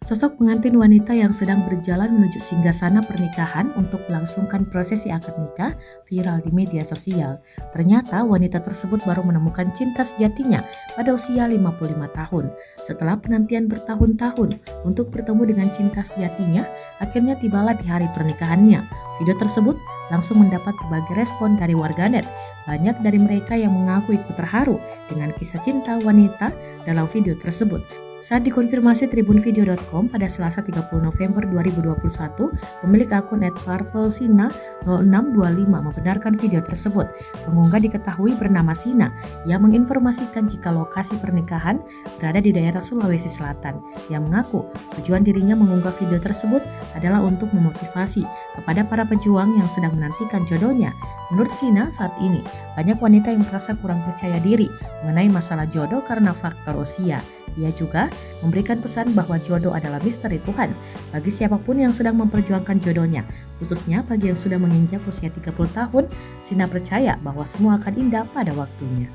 Sosok pengantin wanita yang sedang berjalan menuju singgasana pernikahan untuk melangsungkan prosesi akad nikah viral di media sosial. Ternyata wanita tersebut baru menemukan cinta sejatinya pada usia 55 tahun. Setelah penantian bertahun-tahun untuk bertemu dengan cinta sejatinya, akhirnya tibalah di hari pernikahannya. Video tersebut langsung mendapat berbagai respon dari warganet. Banyak dari mereka yang mengaku ikut terharu dengan kisah cinta wanita dalam video tersebut. Saat dikonfirmasi tribunvideo.com pada Selasa 30 November 2021, pemilik akun @purplesina0625 membenarkan video tersebut. Pengunggah diketahui bernama Sina yang menginformasikan jika lokasi pernikahan berada di daerah Sulawesi Selatan. Yang mengaku tujuan dirinya mengunggah video tersebut adalah untuk memotivasi kepada para pejuang yang sedang menantikan jodohnya. Menurut Sina, saat ini banyak wanita yang merasa kurang percaya diri mengenai masalah jodoh karena faktor usia. Ia juga memberikan pesan bahwa jodoh adalah misteri Tuhan bagi siapapun yang sedang memperjuangkan jodohnya, khususnya bagi yang sudah menginjak usia 30 tahun. Sina percaya bahwa semua akan indah pada waktunya.